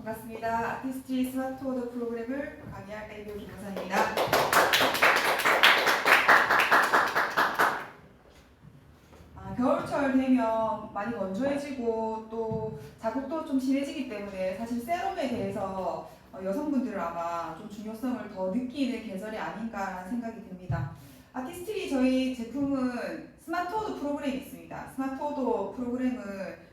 반갑습니다. 아티스트리 스마트 오더 프로그램을 강의할 에이비오 김영선입니다. 겨울철 되면 많이 건조해지고 또 자국도 좀 심해지기 때문에 사실 세럼에 대해서 여성분들은 아마 좀 중요성을 더 느끼는 계절이 아닌가라는 생각이 듭니다. 아티스트리 저희 제품은 스마트 오더 프로그램이 있습니다. 스마트 오더 프로그램은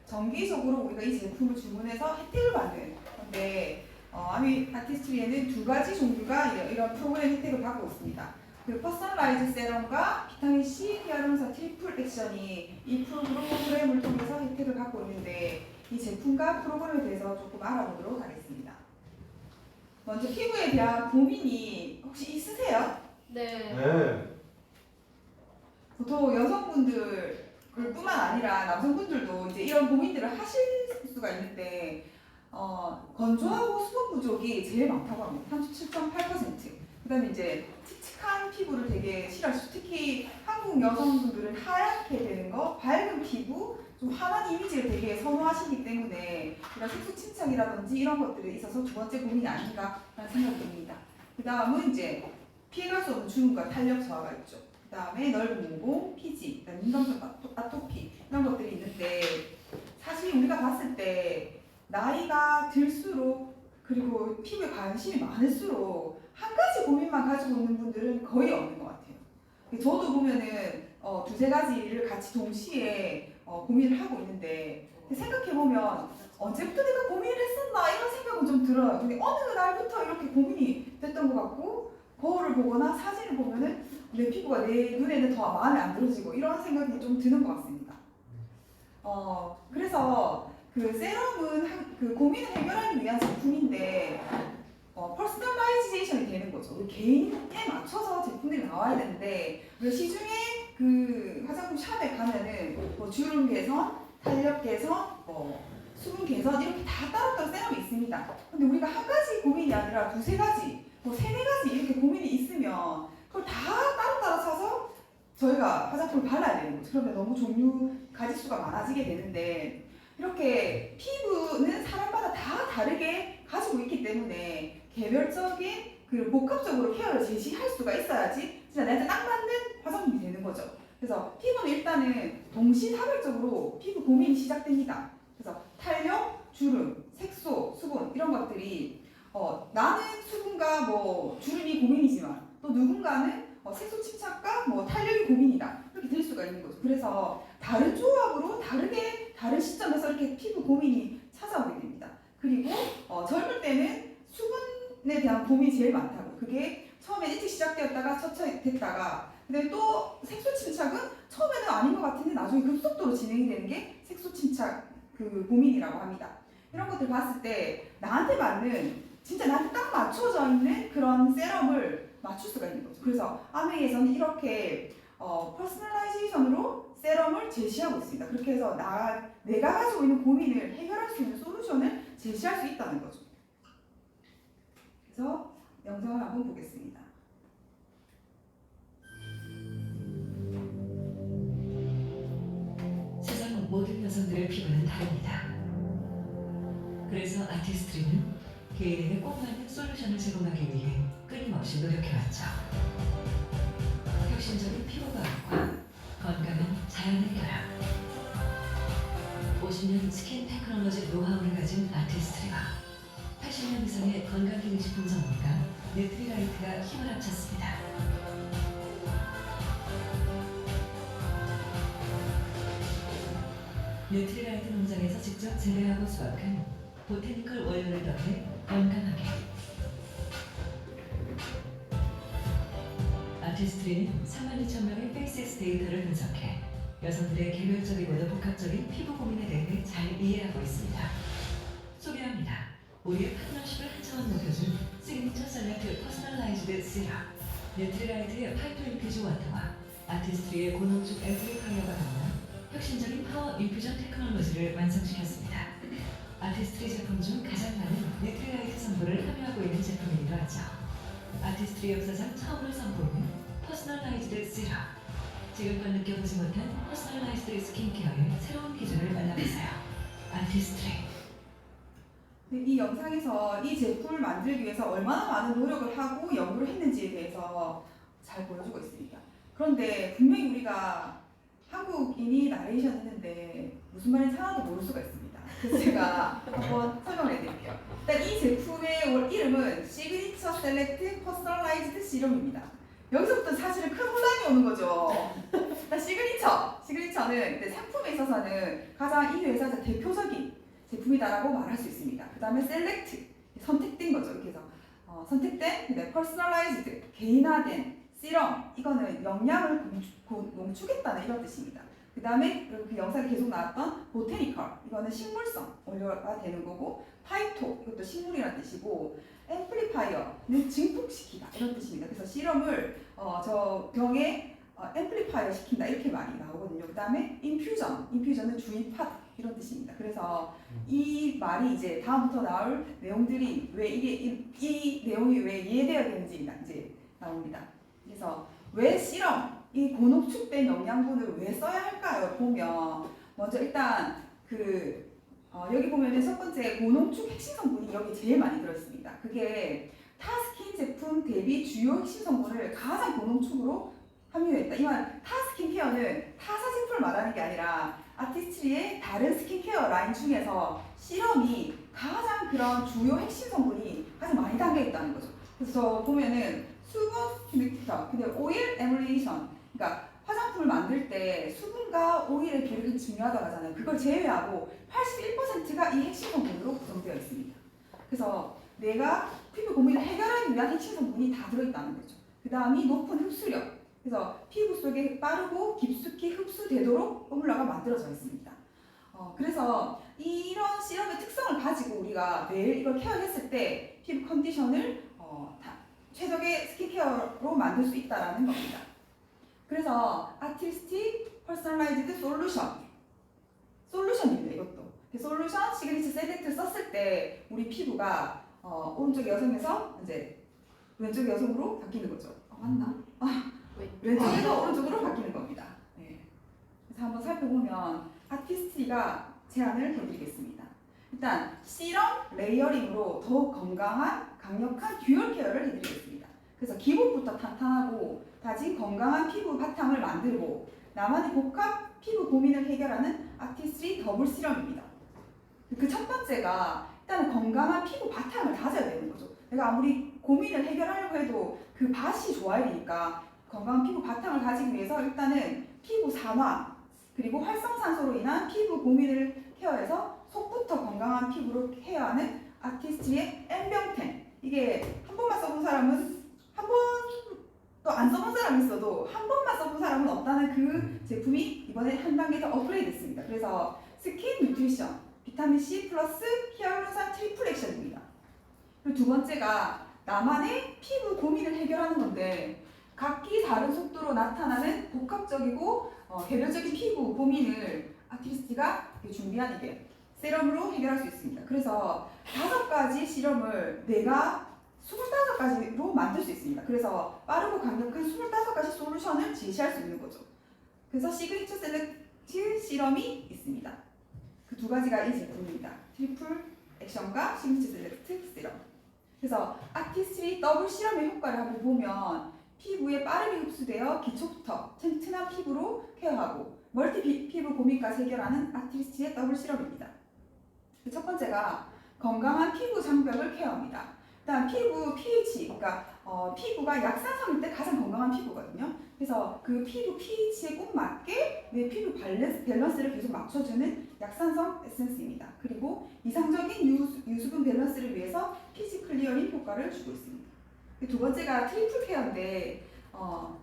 정기적으로 우리가 이 제품을 주문해서 혜택을 받는 건데 아티스트리에는 두 가지 종류가 이런 프로그램 혜택을 받고 있습니다. 그 퍼스널라이즈 세럼과 비타민C 히알루론산 트리플 액션이 이 프로그램을 통해서 혜택을 받고 있는데 이 제품과 프로그램에 대해서 조금 알아보도록 하겠습니다. 먼저 피부에 대한 고민이 혹시 있으세요? 네. 보통 여성분들 뿐만 아니라 남성분들도 이제 이런 고민들을 하실 수가 있는데 건조하고 수분 부족이 제일 많다고 합니다. 37.8%. 그다음에 이제 칙칙한 피부를 되게 싫어하시죠. 특히 한국 여성분들은 하얗게 되는 거, 밝은 피부, 좀 환한 이미지를 되게 선호하시기 때문에 이런 색소 침착이라든지 이런 것들에 있어서 두 번째 고민이 아닌가라는 생각이 듭니다. 그 다음은 이제 피해갈 수 없는 주름과 탄력 저하가 있죠. 그 다음에 넓은 모공, 피지, 민감성 아토피 이런 것들이 있는데 사실 우리가 봤을 때 나이가 들수록 그리고 피부에 관심이 많을수록 한 가지 고민만 가지고 있는 분들은 거의 없는 것 같아요. 저도 보면은 두세 가지를 같이 동시에 고민을 하고 있는데 생각해보면 언제부터 내가 고민을 했었나 이런 생각은 좀 들어요. 근데 어느 날부터 이렇게 고민이 됐던 것 같고 거울을 보거나 사진을 보면은 내 피부가 내 눈에는 더 마음에 안 들어지고 이런 생각이 좀 드는 것 같습니다. 그래서 그 세럼은 그 고민을 해결하기 위한 제품인데 퍼스널라이제이션이 되는 거죠. 우리 개인에 맞춰서 제품들이 나와야 되는데 우리 시중에 그 화장품 샵에 가면은 뭐 주름 개선, 탄력 개선, 수분 개선 이렇게 다 따로따로 세럼이 있습니다. 근데 우리가 한 가지 고민이 아니라 두세 가지, 세네 가지 이렇게 고민이 있으면 그걸 다 따로따로 사서 저희가 화장품을 발라야 되는 거죠. 그러면 너무 종류 가짓수가 많아지게 되는데 이렇게 피부는 사람마다 다 다르게 가지고 있기 때문에 개별적인 그리고 복합적으로 케어를 제시할 수가 있어야지 진짜 나한테 딱 맞는 화장품이 되는 거죠. 그래서 피부는 일단은 동시다발적으로 피부 고민이 시작됩니다. 그래서 탄력, 주름, 색소, 수분 이런 것들이 나는 수분과 주름이 고민이지만 또 누군가는 색소 침착과 탄력이 고민이다 이렇게 될 수가 있는 거죠. 그래서 다른 조합으로 다른 시점에서 이렇게 피부 고민이 찾아오게 됩니다. 그리고 젊을 때는 수분에 대한 고민이 제일 많다고. 그게 처음에 일찍 시작되었다가 처처됐다가 근데 또 색소 침착은 처음에는 아닌 것 같은데 나중에 급속도로 진행이 되는 게 색소 침착 그 고민이라고 합니다. 이런 것들 봤을 때 나한테 맞는 진짜 나한테 딱 맞춰져 있는 그런 세럼을 맞출 수가 있는 거죠. 그래서 아메이에서는 이렇게 퍼스널라이제이션으로 세럼을 제시하고 있습니다. 그렇게 해서 내가 가지고 있는 고민을 해결할 수 있는 솔루션을 제시할 수 있다는 거죠. 그래서 영상을 한번 보겠습니다. 세상 모든 여성들의 피부는 다릅니다. 그래서 아티스트리는 개인에게 꼭 맞는 솔루션을 제공하기 위해 끊임없이 노력해왔죠. 혁신적인 피부 과학과 건강한 자연의 결합. 50년 스킨 테크놀로지 노하우를 가진 아티스트리와 80년 이상의 건강기능식품 전문가 뉴트리라이트가 힘을 합쳤습니다. 뉴트리라이트 농장에서 직접 재배하고 수확한 보테니컬 원료를 더해 건강하게. 아티스트리는 32,000명의 페이스엑스 데이터를 분석해 여성들의 개별적이고도 복합적인 피부 고민에 대해 잘 이해하고 있습니다. 소개합니다. 우리의 파트너십을 한 차원 높여준 시그니처 셀렉트 퍼스널라이즈드 시럽. 뉴트리라이트의 파이프 인퓨즈 워터와 아티스트리의 고농축 앰플리파이어가 더불어 혁신적인 파워 인퓨전 테크놀로지를 완성시켰습니다. 아티스트리 제품 중 가장 많은 뉴트리라이트 성분을 함유하고 있는 제품이기도 하죠. 아티스트리 역사상 처음으로 선보이는 퍼스널라이즈드 시럽. 지금껏 느껴보지 못한 퍼스널라이즈드 스킨케어의 새로운 기준을 만나보세요. 아티스트리. 이 영상에서 이 제품을 만들기 위해서 얼마나 많은 노력을 하고 연구를 했는지에 대해서 잘 보여주고 있습니다. 그런데 분명히 우리가 한국인이 나레이션 했는데 무슨 말인지 하나도 모를 수가 있습니다. 그래서 제가 한번 설명을 해드릴게요. 일단 이 제품의 이름은 시그니처 셀렉트 퍼스널라이즈드 시럼입니다. 여기서부터 사실은 큰 혼란이 오는 거죠. 일단 시그니처는 이제 상품에 있어서는 가장 이 회사에서 대표적인 제품이다라고 말할 수 있습니다. 그 다음에 셀렉트, 선택된 거죠. 이렇게 해서 선택된, 퍼스널라이즈드, 개인화된 시럼, 이거는 영양을 농축했다는 이런 뜻입니다. 그 다음에 그 영상에 계속 나왔던 보테니컬, 이거는 식물성 원료가 되는 거고, 파이토, 이것도 식물이라는 뜻이고, 앰플리파이어는 증폭시키다 이런 뜻입니다. 그래서 시럼을 저 병에 앰플리파이어 시킨다 이렇게 말이 나오거든요. 그 다음에 인퓨전은 주입하다 이런 뜻입니다. 그래서 이 말이 이제 다음부터 나올 내용들이 왜 이 내용이 왜 이해되어야 되는지 이제 나옵니다. 그래서 왜 시럼, 이 고농축된 영양분을 왜 써야 할까요? 보면 먼저 일단 여기 보면은 첫 번째 고농축 핵심 성분이 여기 제일 많이 들어있습니다. 그게 타 스킨 제품 대비 주요 핵심 성분을 가장 고농축으로 함유했다. 이만 타 스킨케어는 타사 제품을 말하는 게 아니라 아티스트리의 다른 스킨케어 라인 중에서 시럼이 가장 그런 주요 핵심 성분이 가장 많이 담겨 있다는 거죠. 그래서 보면은 수분 스틱터, 근데 오일 에뮬레이션, 그러니까 화장품을 만들 때 수분과 오일의 비율이 중요하다고 하잖아요. 그걸 제외하고 81%가 이 핵심 성분으로 구성되어 있습니다. 그래서 내가 피부 고민을 해결하기 위한 핵심 성분이 다 들어있다는 거죠. 그 다음이 높은 흡수력, 그래서 피부 속에 빠르고 깊숙이 흡수되도록 포뮬러가 만들어져 있습니다. 그래서 이런 시럼의 특성을 가지고 우리가 매일 이걸 케어했을 때 피부 컨디션을 최적의 스킨케어로 만들 수 있다는 겁니다. 그래서 아티스틱 퍼스널라이즈드 솔루션입니다. 이것도 솔루션 시그니처 셀렉트 썼을 때 우리 피부가 오른쪽 여성에서 이제 왼쪽 여성으로 바뀌는 거죠. 맞나? 왼쪽에서 오른쪽으로 바뀌는 겁니다. 네. 그래서 한번 살펴보면 아티스트가 제안을 해드리겠습니다. 일단 시럼 레이어링으로 더욱 건강한 강력한 듀얼 케어를 해드리겠습니다. 그래서 기본부터 탄탄하고 다진 건강한 피부 바탕을 만들고 나만의 복합 피부 고민을 해결하는 아티스트리 더블 시럼입니다. 그 첫 번째가 일단 건강한 피부 바탕을 다져야 되는 거죠. 내가 아무리 고민을 해결하려고 해도 그 밭이 좋아야 되니까 건강한 피부 바탕을 가지기 위해서 일단은 피부 산화 그리고 활성산소로 인한 피부 고민을 케어해서 속부터 건강한 피부로 케어하는 아티스트리의 N병텐. 이게 한 번만 써본 사람은 한 번도 안 써본 사람이 있어도 한 번만 써본 사람은 없다는 그 제품이 이번에 한 단계 더 업그레이드 됐습니다. 그래서 스킨 뉴트리션, 비타민 C 플러스 히알루론산 트리플 액션입니다. 그리고 두 번째가 나만의 피부 고민을 해결하는 건데 각기 다른 속도로 나타나는 복합적이고 개별적인 피부 고민을 아티스트가 준비한 이게 세럼으로 해결할 수 있습니다. 그래서 5가지 시럼을 내가 25가지로 만들 수 있습니다. 그래서 빠르고 강력한 25가지 솔루션을 제시할 수 있는 거죠. 그래서 시그니처 셀렉트 시럼이 있습니다. 그 두 가지가 이 제품입니다. 트리플 액션과 시그니처 셀렉트 시럼. 그래서 아티스트리 더블 시럼의 효과를 한번 보면 피부에 빠르게 흡수되어 기초부터 튼튼한 피부로 케어하고 멀티 피부 고민까지 해결하는 아티스트의 더블 시럼입니다. 첫 번째가 건강한 피부 장벽을 케어합니다. 일단 피부 pH, 그러니까 피부가 약산성일 때 가장 건강한 피부거든요. 그래서 그 피부 pH에 꼭 맞게 내 피부 밸런스를 계속 맞춰주는 약산성 에센스입니다. 그리고 이상적인 유수분 밸런스를 위해서 피지 클리어링 효과를 주고 있습니다. 두 번째가 트리플 케어인데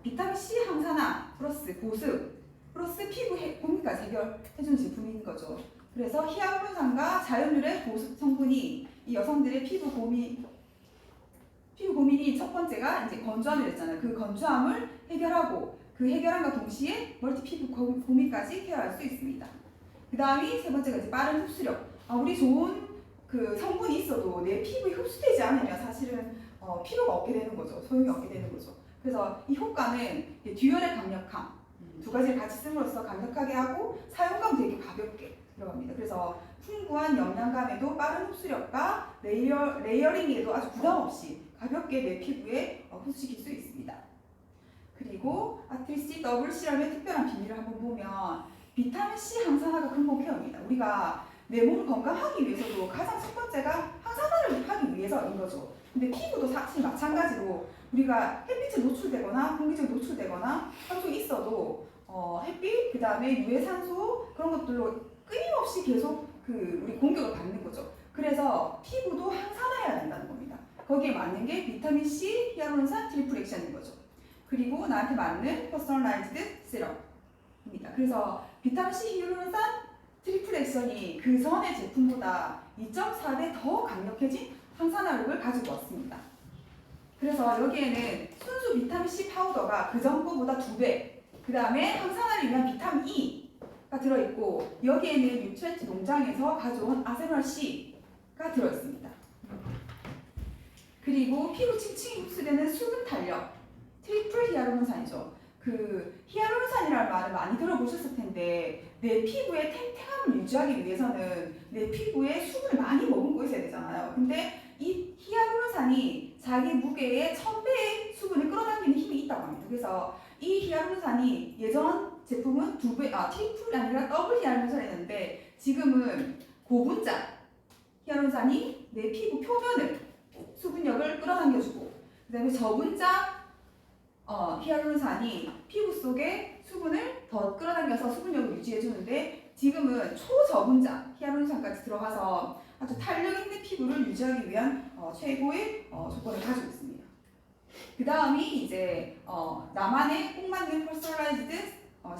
비타민 C 항산화 플러스 보습 플러스 피부 고민까지 해결해주는 제품인 거죠. 그래서 히알루론산과 자연유래 보습 성분이 이 여성들의 피부 고민이 첫 번째가 이제 건조함이랬잖아요. 그 건조함을 해결하고 그 해결함과 동시에 멀티 피부 고민까지 케어할 수 있습니다. 그 다음이 세 번째가 이제 빠른 흡수력. 우리 좋은 그 성분이 있어도 내 피부에 흡수되지 않으면 사실은 필요가 없게 되는 거죠. 소용이 없게 되는 거죠. 그래서 이 효과는 듀얼의 강력함 두 가지를 같이 씀으로써 강력하게 하고 사용감 되게 가볍게 들어갑니다. 그래서 풍부한 영양감에도 빠른 흡수력과 레이어링에도 아주 부담 없이 가볍게 내 피부에 흡수시킬 수 있습니다. 그리고 아트리스 더블 시럼의 특별한 비밀을 한번 보면 비타민 C 항산화가 근본 케어입니다. 우리가 내 몸을 건강하기 위해서도 가장 첫 번째가 항산화를 하기 위해서인 거죠. 근데 피부도 사실 마찬가지로 우리가 햇빛에 노출되거나 공기중에 노출되거나 하루 있어도 햇빛, 그 다음에 유해산소 그런 것들로 끊임없이 계속 우리 공격을 받는 거죠. 그래서 피부도 항산화해야 된다는 겁니다. 거기에 맞는 게 비타민 C, 히알루론산, 트리플 액션인 거죠. 그리고 나한테 맞는 퍼스널라이즈드 시럼입니다. 그래서 비타민 C, 히알루론산, 트리플 액션이 그 전의 제품보다 2.4배 더 강력해진 항산화력을 가지고 왔습니다. 그래서 여기에는 순수 비타민 C 파우더가 그 전 거보다 2배, 그 다음에 항산화를 위한 비타민 E가 들어있고 여기에는 뉴트렌트 농장에서 가져온 아세놀 C가 들어있습니다. 그리고 피부 층층이 흡수되는 수분 탄력, 트리플 히알루론산이죠. 히알루론산이라는 말을 많이 들어보셨을 텐데 내 피부의 탱탱함을 유지하기 위해서는 내 피부에 수분을 많이 머금고 있어야 되잖아요. 근데 이 히알루론산이 자기 무게의 1000배의 수분을 끌어당기는 힘이 있다고 합니다. 그래서 이 히알루론산이 예전 제품은 트리플이 아니라 더블 히알루론산이었는데 지금은 고분자 히알루론산이 내 피부 표면을 수분력을 끌어당겨주고 그 다음에 저분자 히알루론산이 피부 속에 수분을 더 끌어당겨서 수분력을 유지해주는데 지금은 초저분자 히알루론산까지 들어가서 아주 탄력 있는 피부를 유지하기 위한 최고의 조건을 가지고 있습니다. 그 다음이 이제 나만의 꼭 맞는 퍼스널라이즈드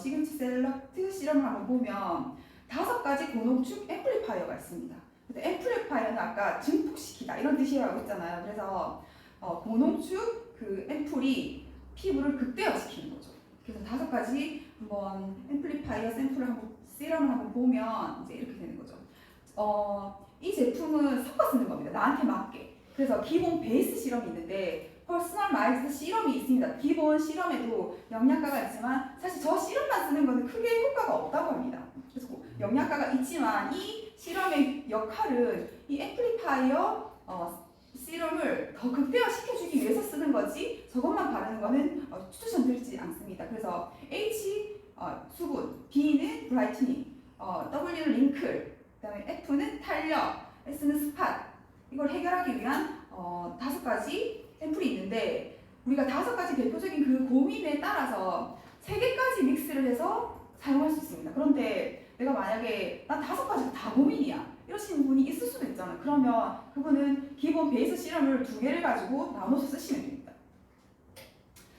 시그니처 셀렉트 시럼을 한번 보면 5가지 고농축 앰플리파이어가 있습니다. 앰플리파이어는 아까 증폭시키다 이런 뜻이라고 했잖아요. 그래서 고농축 앰플이 피부를 극대화시키는 거죠. 그래서 5가지 한번 앰플리파이어 시럼을 한번 보면 이제 이렇게 되는 거죠. 이 제품은 섞어 쓰는 겁니다. 나한테 맞게. 그래서 기본 베이스 시럼이 있는데 퍼스널라이즈드 시럼이 있습니다. 기본 시럼에도 영양가가 있지만 사실 저 시럼만 쓰는 것은 크게 효과가 없다고 합니다. 그래서 영양가가 있지만 이 시럼의 역할은 이 앰플리파이어 시럼을 더 극대화시켜주기 위해서 쓰는 거지 저것만 바르는 거는 추천드리지 않습니다. 그래서 H 수분, B는 브라이트닝, W는 링클, 그 다음에 F는 탄력, S는 스팟 이걸 해결하기 위한 5가지 샘플이 있는데 우리가 5가지 대표적인 그 고민에 따라서 3개까지 믹스를 해서 사용할 수 있습니다. 그런데 내가 만약에 난 5가지 다 고민이야 이러시는 분이 있을 수도 있잖아요. 그러면 그분은 기본 베이스 시럼을 2개를 가지고 나눠서 쓰시면 됩니다.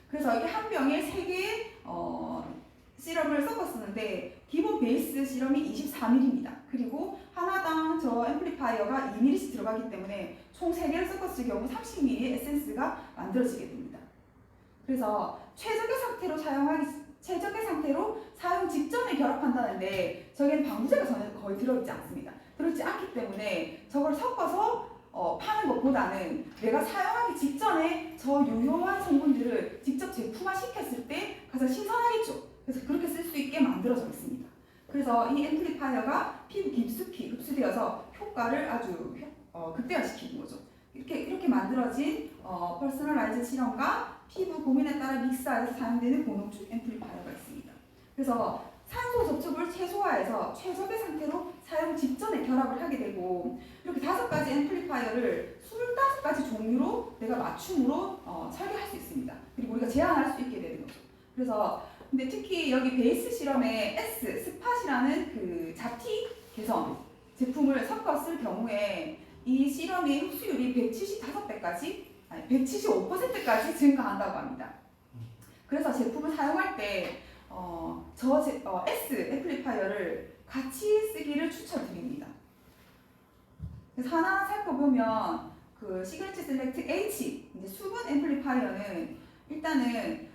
그래서 이게 한 병에 3개의 시럼을 섞어 쓰는데 기본 베이스 시럼이 24ml입니다. 그리고 하나당 저 앰플리파이어가 2ml씩 들어가기 때문에 총 3개를 섞었을 경우 30ml의 에센스가 만들어지게 됩니다. 그래서 최적의 상태로 사용 직전에 결합한다는데 저기에는 방부제가 전혀 거의 들어있지 않습니다. 들어있지 않기 때문에 저걸 섞어서 파는 것보다는 내가 사용하기 직전에 저 유효한 성분들을 직접 제품화 시켰을 때 가장 신선하겠죠. 그래서 그렇게 쓸 수 있게 만들어져 있습니다. 그래서 이 앰플리파이어가 피부 깊숙이 흡수되어서 효과를 아주 극대화시키는 거죠. 이렇게 만들어진 퍼스널라이즈 시럼과 피부 고민에 따라 믹스하여서 사용되는 고농축 앰플리파이어가 있습니다. 그래서 산소 접촉을 최소화해서 최적의 상태로 사용 직전에 결합을 하게 되고 이렇게 5가지 앰플리파이어를 25가지 종류로 내가 맞춤으로 설계할 수 있습니다. 그리고 우리가 제한할 수 있게 되는 거죠. 그래서 근데 특히 여기 베이스 시럼에 스팟이라는 그 잡티 개선 제품을 섞었을 경우에 이 시럼의 흡수율이 175%까지 증가한다고 합니다. 그래서 제품을 사용할 때 S 앰플리파이어를 같이 쓰기를 추천드립니다. 그래서 하나 살펴보면 그 시그니처 셀렉트 H 이제 수분 앰플리파이어는 일단은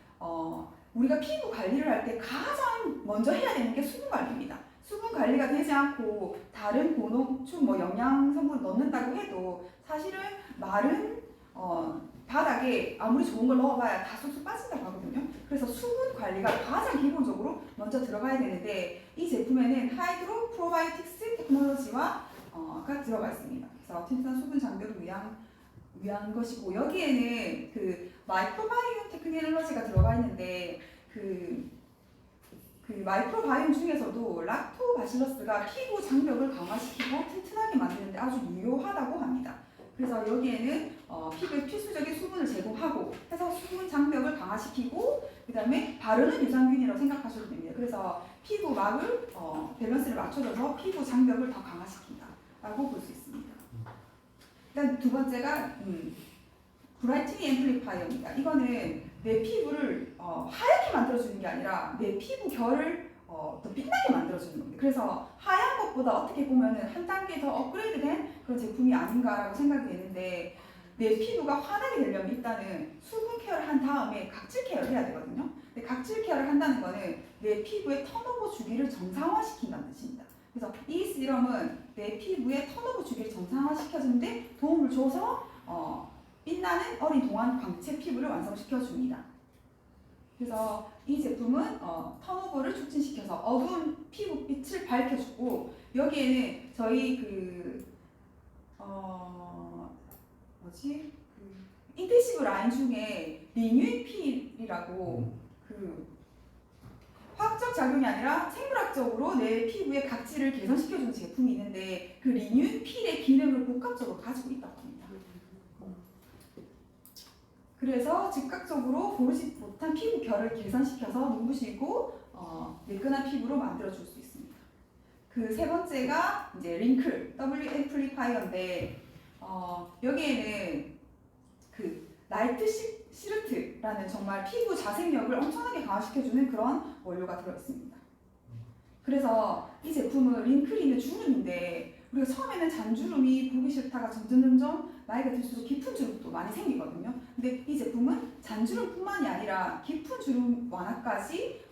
우리가 피부 관리를 할 때 가장 먼저 해야 되는 게 수분 관리입니다. 수분 관리가 되지 않고 다른 고농축 영양 성분 넣는다고 해도 사실은 마른 바닥에 아무리 좋은 걸 넣어봐야 다 쑥쑥 빠진다고 하거든요. 그래서 수분 관리가 가장 기본적으로 먼저 들어가야 되는데 이 제품에는 하이드로 프로바이오틱스 테크놀로지와 가 들어가 있습니다. 그래서 튼튼한 수분 장벽을 위한 것이고 여기에는 그 마이크로바이옴 테크놀로지가 들어가 있는데 그 마이크로바이옴 중에서도 락토바실러스가 피부 장벽을 강화시키고 튼튼하게 만드는데 아주 유효하다고 합니다. 그래서 여기에는 피부에 필수적인 수분을 제공하고 해서 수분 장벽을 강화시키고 그 다음에 바르는 유산균이라고 생각하셔도 됩니다. 그래서 피부막을 밸런스를 맞춰줘서 피부 장벽을 더 강화시킨다라고 볼 수 있습니다. 일단 두 번째가 브라이트닝 앰플리파이어입니다. 이거는 내 피부를 하얗게 만들어주는 게 아니라 내 피부 결을 더 빛나게 만들어주는 겁니다. 그래서 하얀 것보다 어떻게 보면 한 단계 더 업그레이드된 그런 제품이 아닌가라고 생각이 되는데 내 피부가 환하게 되려면 일단은 수분 케어를 한 다음에 각질 케어를 해야 되거든요. 근데 각질 케어를 한다는 거는 내 피부의 턴오버 주기를 정상화시킨다는 뜻입니다. 그래서 이 시럼은 내 피부의 턴오버 주기를 정상화시켜주는데 도움을 줘서 빛나는 어린 동안 광채 피부를 완성시켜줍니다. 그래서 이 제품은 턴오버를 촉진시켜서 어두운 피부빛을 밝혀주고 여기에는 저희 인텐시브 라인 중에 리뉴잉 필이라고 화학적 작용이 아니라 생물학적으로 내 피부의 각질을 개선시켜주는 제품이 있는데 그 리뉴잉 필의 기능을 복합적으로 가지고 있다고 합니다. 그래서 즉각적으로 고르지 못한 피부 결을 개선시켜서 눈부시고 매끈한 피부로 만들어줄 수 있습니다. 그 세 번째가 이제 링클 W 앰플리파이어인데 여기에는 그 라이트 시르트라는 정말 피부 자생력을 엄청나게 강화시켜주는 그런 원료가 들어있습니다. 그래서 이 제품은 링클이는 주름인데 우리가 처음에는 잔주름이 보기 싫다가 점점 나이가 들수록 깊은 주름도 많이 생기거든요. 근데 이 제품은 잔주름뿐만이 아니라 깊은 주름 완화까지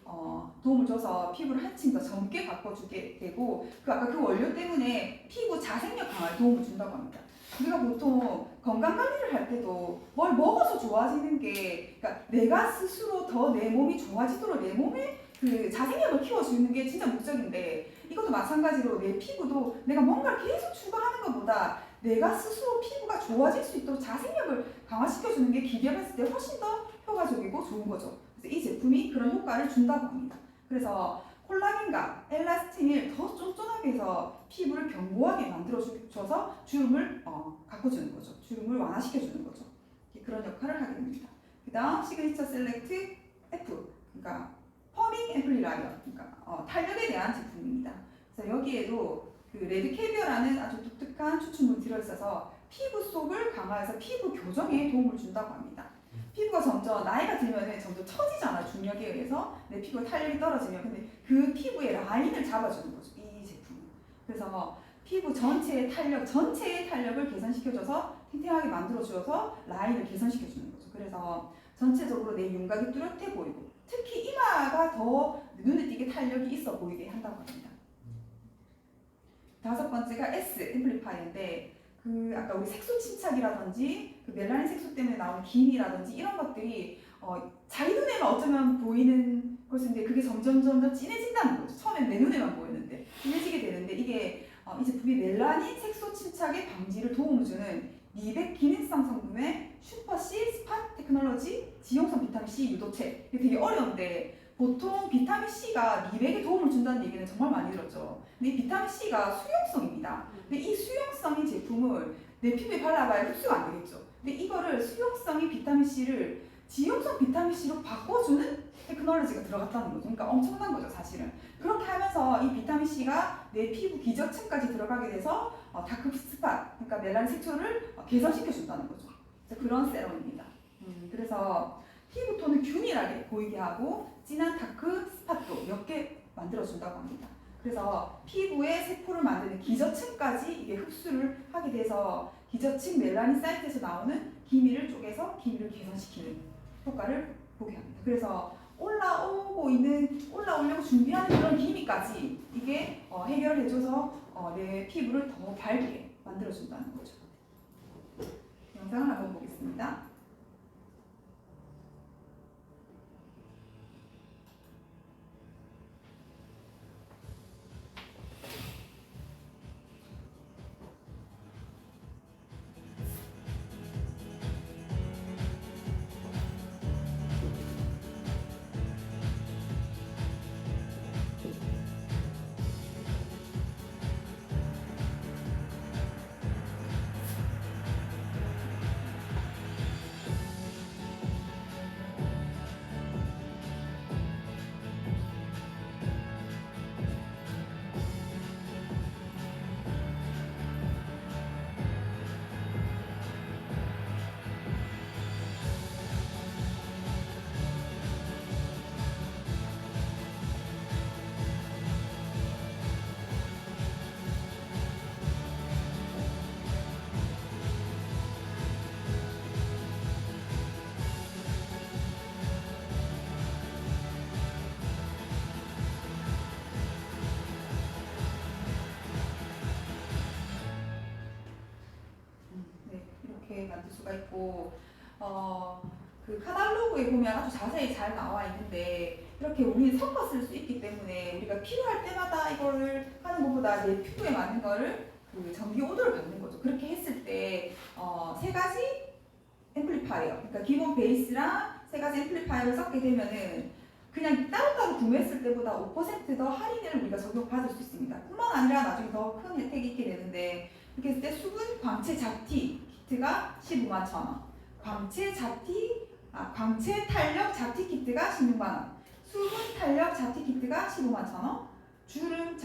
도움을 줘서 피부를 한층 더 젊게 바꿔주게 되고 아까 그 원료 때문에 피부 자생력 강화에 도움을 준다고 합니다. 우리가 보통 건강관리를 할 때도 뭘 먹어서 좋아지는 게 그러니까 내가 스스로 더 내 몸이 좋아지도록 내 몸의 그 자생력을 키워주는 게 진짜 목적인데 이것도 마찬가지로 내 피부도 내가 뭔가를 계속 추가하는 것보다 내가 스스로 피부가 좋아질 수 있도록 자생력을 강화시켜주는 게 기계했을 때 훨씬 더 효과적이고 좋은 거죠. 그래서 이 제품이 그런 효과를 준다고 합니다. 그래서 콜라겐과 엘라스틴을 더 쫀쫀하게 해서 피부를 견고하게 만들어줘서 주름을 가꿔주는 거죠. 주름을 완화시켜주는 거죠. 그런 역할을 하게 됩니다. 그 다음 시그니처 셀렉트 F, 그러니까 퍼밍 앰플리라이어, 그러니까 탄력에 대한 제품입니다. 그래서 여기에도 그 레드 캐비어라는 아주 독특한 추출물이 들어있어서 피부 속을 강화해서 피부 교정에 도움을 준다고 합니다. 피부가 점점 나이가 들면 점점 처지잖아요. 중력에 의해서 내 피부가 탄력이 떨어지면 근데 그 피부의 라인을 잡아주는 거죠. 이 제품은. 그래서 피부 전체의 탄력을 개선시켜줘서 탱탱하게 만들어주어서 라인을 개선시켜주는 거죠. 그래서 전체적으로 내 윤곽이 뚜렷해 보이고 특히 이마가 더 눈에 띄게 탄력이 있어 보이게 한다고 합니다. 다섯 번째가 S 앰플리파이어인데 아까 우리 색소 침착이라든지 멜라닌 색소 때문에 나오는 기미라든지 이런 것들이 자기 눈에만 어쩌면 보이는 것인데 그게 점점 진해진다는 거죠. 처음엔 내 눈에만 보였는데 진해지게 되는데 이게 이 제품이 멜라닌 색소 침착의 방지를 도움을 주는 미백 기능성 성분의 슈퍼 C 스팟 테크놀로지 지용성 비타민 C 유도체. 이게 되게 어려운데 보통 비타민 C가 미백에 도움을 준다는 얘기는 정말 많이 들었죠. 근데 이 비타민 C가 수용성입니다. 근데 이 수용성인 제품을 내 피부에 발라봐야 흡수가 안 되겠죠. 근데 이거를 수용성인 비타민 C를 지용성 비타민 C로 바꿔주는 테크놀로지가 들어갔다는 거죠. 그러니까 엄청난 거죠, 사실은. 그렇게 하면서 이 비타민 C가 내 피부 기저층까지 들어가게 돼서 다크 스팟, 그러니까 멜라닌 색소를 개선시켜준다는 거죠. 그런 세럼입니다. 그래서 피부톤을 균일하게 보이게 하고 진한 다크 스팟도 몇 개 만들어준다고 합니다. 그래서 피부의 세포를 만드는 기저층까지 이게 흡수를 하게 돼서 기저층 멜라닌 사이트에서 나오는 기미를 쪼개서 기미를 개선시키는 효과를 보게 합니다. 그래서 올라오려고 준비하는 그런 기미까지 이게 해결해줘서 내 피부를 더 밝게 만들어준다는 거죠. 영상을 한번 보겠습니다. 있습니다. 네, 이렇게 만들 수가 있고 그 카탈로그에 보면 아주 자세히 잘 나와 있는데 이렇게 우리는 섞어 쓸 수 있기 때문에 우리가 필요할 때마다 이거를 하는 것보다 내 피부에 맞는 거를 그 정기 오더를 받는 거죠. 그렇게 했을 때 세 가지 앰플리파이어, 그러니까 기본 베이스랑 세 가지 앰플리파이어를 섞게 되면은 그냥 따로따로 구매했을 때보다 5% 더 할인을 우리가 적용받을 수 있습니다. 뿐만 아니라 나중에 더 큰 혜택이 있게 되는데 이렇게 했을 때 수분 광채 잡티 키트가 151,000원, 광채 탄력 잡티 키트가 16만원, 수분 탄력 잡티 키트가 151,000원, 주름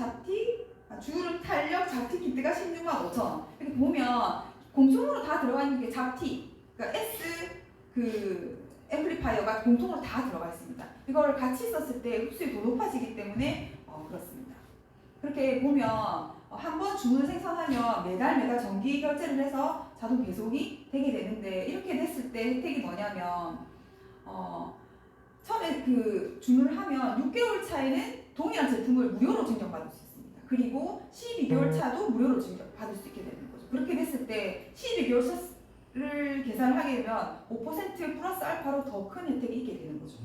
탄력 잡티 키트가 165,000원. 이렇게 보면 공통으로 다 들어가 있는 게 잡티, 그러니까 S 그 앰플리파이어가 공통으로 다 들어가 있습니다. 이걸 같이 썼을 때 흡수율이 더 높아지기 때문에 그렇습니다. 그렇게 보면 한 번 주문을 생성하면 매달 정기 결제를 해서 자동 배송이 되게 되는데 이렇게 됐을 때 혜택이 뭐냐면 처음에 그 주문을 하면 6개월 차에는 동일한 제품을 무료로 증정받을 수 있습니다. 그리고 12개월 차도 무료로 증정받을 수 있게 되는 거죠. 그렇게 됐을 때 12개월 차를 계산을 하게 되면 5% 플러스 알파로 더 큰 혜택이 있게 되는 거죠.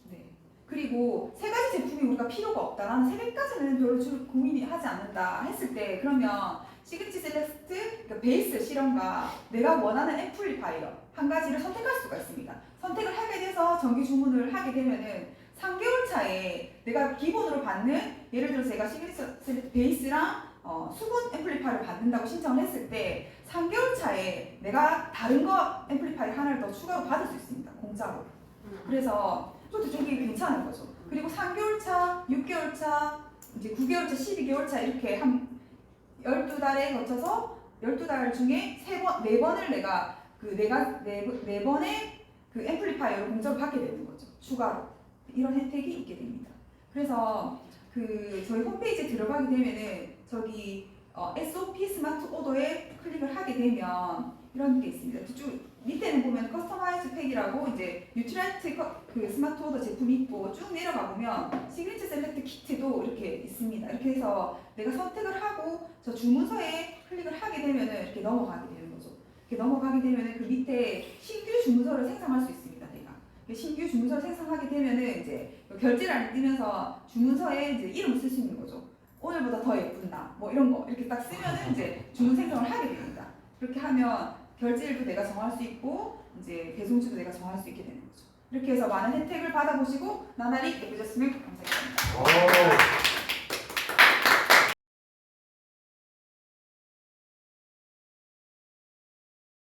네. 그리고 세 가지 제품이 우리가 필요가 없다. 나는 세 개까지는 별로 고민이 하지 않는다 했을 때 그러면 시그니처 셀렉트 그러니까 베이스 실험과 내가 원하는 앰플리파이어 한 가지를 선택할 수가 있습니다. 선택을 하게 돼서 정기 주문을 하게 되면은 3개월 차에 내가 기본으로 받는 예를 들어서 제가 시그니처 셀렉트 베이스랑 수분 앰플리파이어를 받는다고 신청을 했을 때 3개월 차에 내가 다른 거 앰플리파이어 하나를 더 추가로 받을 수 있습니다. 공짜로. 그래서 좀 되게 괜찮은 거죠. 그리고 3개월 차, 6개월 차, 이제 9개월 차, 12개월 차 이렇게 한 12달에 거쳐서 12달 중에 4번을 내가 네 번의 그 앰플리파이어를 공짜로 받게 되는 거죠. 추가로. 이런 혜택이 있게 됩니다. 그래서 그 저희 홈페이지에 들어가게 되면은 저기 SOP 스마트 오더에 클릭을 하게 되면 이런 게 있습니다. 쭉 밑에는 보면 커스터마이즈 팩이라고 이제 뉴트라이트 그 스마트 오더 제품이 있고 쭉 내려가 보면 시그니처 셀렉트 키트도 이렇게 있습니다. 이렇게 해서 내가 선택을 하고 저 주문서에 클릭을 하게 되면은 이렇게 넘어가게 되는 거죠. 이렇게 넘어가게 되면은 그 밑에 신규 주문서를 생성할 수 있습니다. 내가 신규 주문서를 생성하게 되면은 이제 결제란이 뜨면서 주문서에 이제 이름을 쓸 수 있는 거죠. 오늘보다 더 예쁜 나, 뭐 이런 거 이렇게 딱 쓰면은 이제 주문 생성을 하게 됩니다. 그렇게 하면 결제일도 내가 정할 수 있고 이제 배송주도 내가 정할 수 있게 되는 거죠. 이렇게 해서 많은 혜택을 받아보시고 나날이 예쁘셨으면 감사하겠습니다.